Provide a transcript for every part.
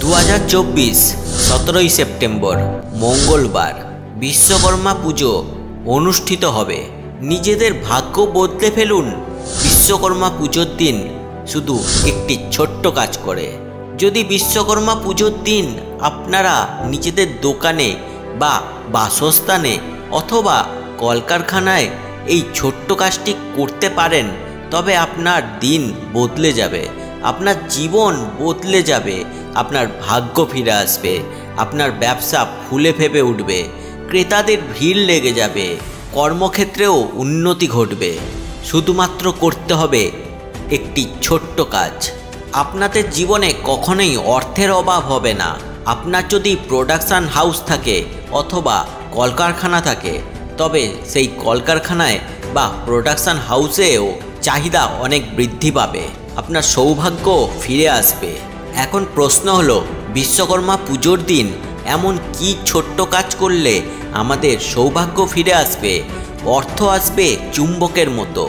2024 17 September মঙ্গলবার বিশ্বকর্মা পুজো অনুষ্ঠিত হবে। নিজেদের ভাগ্য বদলে ফেলুন বিশ্বকর্মা পুজোর দিন শুধু একটি ছোট্ট কাজ করে। যদি বিশ্বকর্মা পুজোর দিন আপনারা নিজেদের দোকানে বা বাসস্থানে অথবা কলকারখানায় এই ছোট্ট কাজটি করতে পারেন, তবে আপনার দিন বদলে যাবে, আপনার জীবন বদলে যাবে, আপনার ভাগ্য ফিরে আসবে, আপনার ব্যবসা ফুলে ফেপে উঠবে, ক্রেতাদের ভিড় লেগে যাবে, কর্মক্ষেত্রেও উন্নতি ঘটবে। শুধুমাত্র করতে হবে একটি ছোট্ট কাজ। আপনাদের জীবনে কখনোই অর্থের অভাব হবে না। আপনার যদি প্রোডাকশান হাউস থাকে অথবা কলকারখানা থাকে, তবে সেই কলকারখানায় বা প্রোডাকশান হাউসেও চাহিদা অনেক বৃদ্ধি পাবে, আপনার সৌভাগ্য ফিরে আসবে। এখন প্রশ্ন হলো, বিশ্বকর্মা পুজোর দিন এমন কি ছোট্ট কাজ করলে আমাদের সৌভাগ্য ফিরে আসবে, অর্থ আসবে চুম্বকের মতো?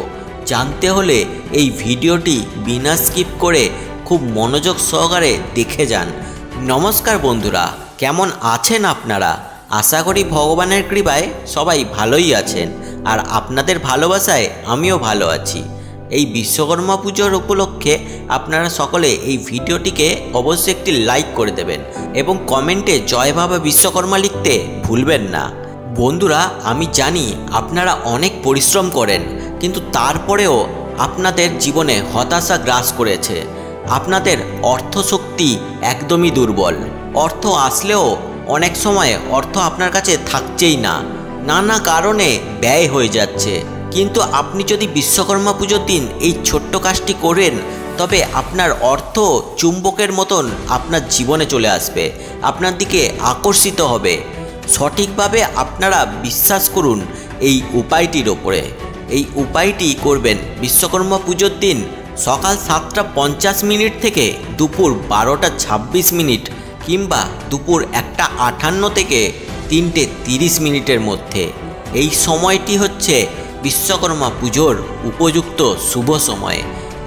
জানতে হলে এই ভিডিওটি বিনা স্কিপ করে খুব মনোযোগ সহকারে দেখে যান। নমস্কার বন্ধুরা, কেমন আছেন আপনারা? আশা করি ভগবানের কৃপায় সবাই ভালোই আছেন, আর আপনাদের ভালোবাসায় আমিও ভালো আছি। এই বিশ্বকর্মা পুজোর উপলক্ষে আপনারা সকলে এই ভিডিওটিকে অবশ্যই একটি লাইক করে দেবেন এবং কমেন্টে জয় বাবা বিশ্বকর্মা লিখতে ভুলবেন না। বন্ধুরা, আমি জানি আপনারা অনেক পরিশ্রম করেন, কিন্তু তারপরেও আপনাদের জীবনে হতাশা গ্রাস করেছে। আপনাদের অর্থশক্তি একদমই দুর্বল। অর্থ আসলেও অনেক সময় অর্থ আপনার কাছে থাকছেই না, নানা কারণে ব্যয় হয়ে যাচ্ছে। কিন্তু আপনি যদি বিশ্বকর্মা পুজোর দিন এই ছোট্ট কাজটি করেন, তবে আপনার অর্থ চুম্বকের মতন আপনার জীবনে চলে আসবে, আপনার দিকে আকর্ষিত হবে। সঠিকভাবে আপনারা বিশ্বাস করুন এই উপায়টির ওপরে। এই উপায়টি করবেন বিশ্বকর্মা পুজোর দিন সকাল 7:50 থেকে দুপুর 12:26 কিংবা দুপুর 1:58 থেকে 3:30 মধ্যে। এই সময়টি হচ্ছে বিশ্বকর্মা পুজোর উপযুক্ত শুভ সময়।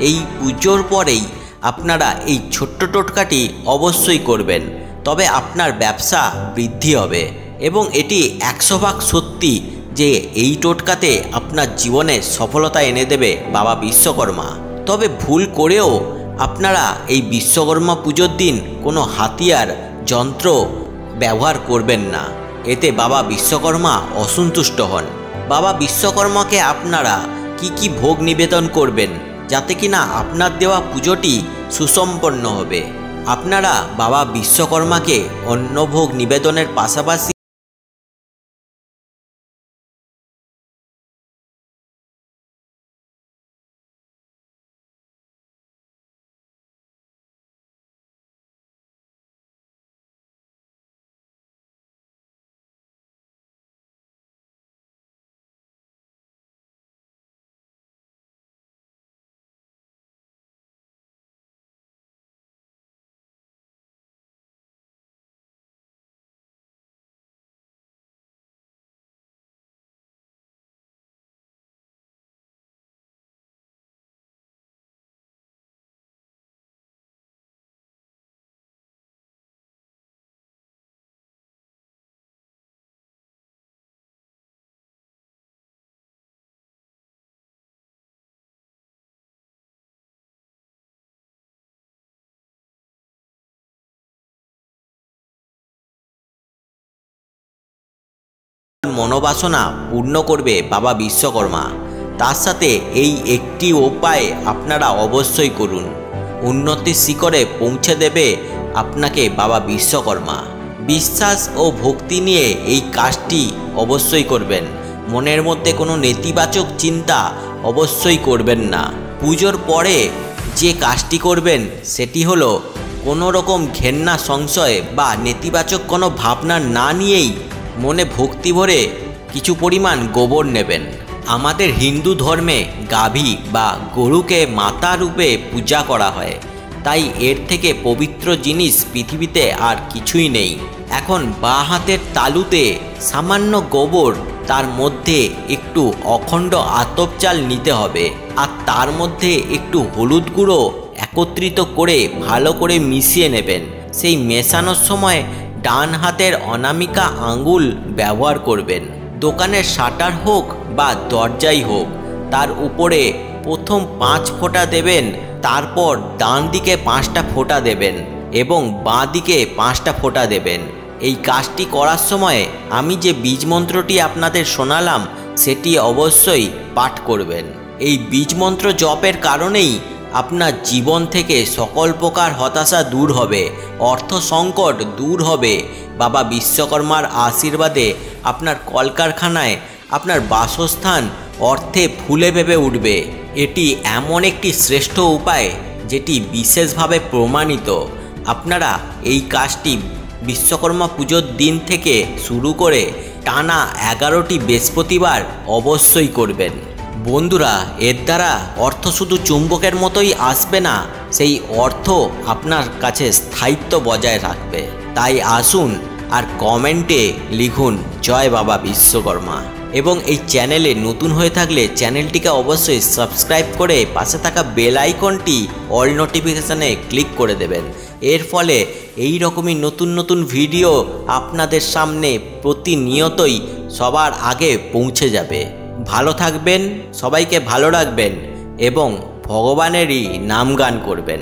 এই পুজোর পরেই আপনারা এই ছোট্ট টোটকাটি অবশ্যই করবেন, তবে আপনার ব্যবসা বৃদ্ধি হবে এবং এটি 100% সত্যি যে এই টোটকাতে আপনার জীবনে সফলতা এনে দেবে বাবা বিশ্বকর্মা। তবে ভুল করেও আপনারা এই বিশ্বকর্মা পুজোর দিন কোনো হাতিয়ার যন্ত্র ব্যবহার করবেন না, এতে বাবা বিশ্বকর্মা অসন্তুষ্ট হন। বাবা বিশ্বকর্মাকে আপনারা কি ভোগ নিবেদন করবেন, যাতে কিনা আপনার দেওয়া পুজোটি সুসম্পন্ন হবে। আপনারা বাবা বিশ্বকর্মাকে অন্নভোগ নিবেদনের পাশাপাশি মনোবাসনা পূর্ণ করবে বাবা বিশ্বকর্মা। তার সাথে এই একটি উপায় আপনারা অবশ্যই করুন, উন্নতির শিখরে পৌঁছে দেবে আপনাকে বাবা বিশ্বকর্মা। বিশ্বাস ও ভক্তি নিয়ে এই কাজটি অবশ্যই করবেন। মনের মধ্যে কোনো নেতিবাচক চিন্তা অবশ্যই করবেন না। পুজোর পরে যে কাজটি করবেন সেটি হলো কোনো রকম ঘেন্না, সংশয় বা নেতিবাচক কোনো ভাবনা না নিয়েই মনে ভক্তি ভরে কিছু পরিমাণ গোবর নেবেন। আমাদের হিন্দু ধর্মে গাভী বা গরুকে মাতা রূপে পূজা করা হয়, তাই এর থেকে পবিত্র জিনিস পৃথিবীতে আর কিছুই নেই। এখন বাঁ হাতের তালুতে সামান্য গোবর, তার মধ্যে একটু অখণ্ড আতপ চাল নিতে হবে, আর তার মধ্যে একটু হলুদ গুঁড়ো একত্রিত করে ভালো করে মিশিয়ে নেবেন। সেই মেশানোর সময় ডান হাতের অনামিকা আঙ্গুল ব্যবহার করবেন। দোকানের শাটার হোক বা দরজাই হোক, তার উপরে প্রথম 5 ফোঁটা দেবেন, তারপর ডান দিকে 5টা ফোঁটা দেবেন এবং বাঁ দিকে 5টা ফোঁটা দেবেন। এই কাজটি করার সময় আমি যে বীজ মন্ত্রটি আপনাদের শোনালাম সেটি অবশ্যই পাঠ করবেন। এই বীজ মন্ত্র জপের কারণেই আপনার জীবন থেকে সকল প্রকার হতাশা দূর হবে, অর্থ সংকট দূর হবে। বাবা বিশ্বকর্মার আশীর্বাদে আপনার কলকারখানায় আপনার বাসস্থান অর্থে ফুলে ফেঁপে উঠবে। এটি এমন একটি শ্রেষ্ঠ উপায় যেটি বিশেষভাবে প্রমাণিত। আপনারা এই কাজটি বিশ্বকর্মা পুজোর দিন থেকে শুরু করে টানা 11টি বৃহস্পতিবার অবশ্যই করবেন। বন্ধুরা, এর দ্বারা অর্থ শুধু চুম্বকের মতোই আসবে না, সেই অর্থ আপনার কাছে স্থায়িত্ব বজায় রাখবে। তাই আসুন আর কমেন্টে লিখুন জয় বাবা বিশ্বকর্মা। এবং এই চ্যানেলে নতুন হয়ে থাকলে চ্যানেলটিকে অবশ্যই সাবস্ক্রাইব করে পাশে থাকা বেল আইকনটি অল নোটিফিকেশানে ক্লিক করে দেবেন। এর ফলে এই রকমই নতুন নতুন ভিডিও আপনাদের সামনে প্রতিনিয়তই সবার আগে পৌঁছে যাবে। ভালো থাকবেন, সবাইকে ভালো রাখবেন এবং ভগবানেরই নামগান করবেন।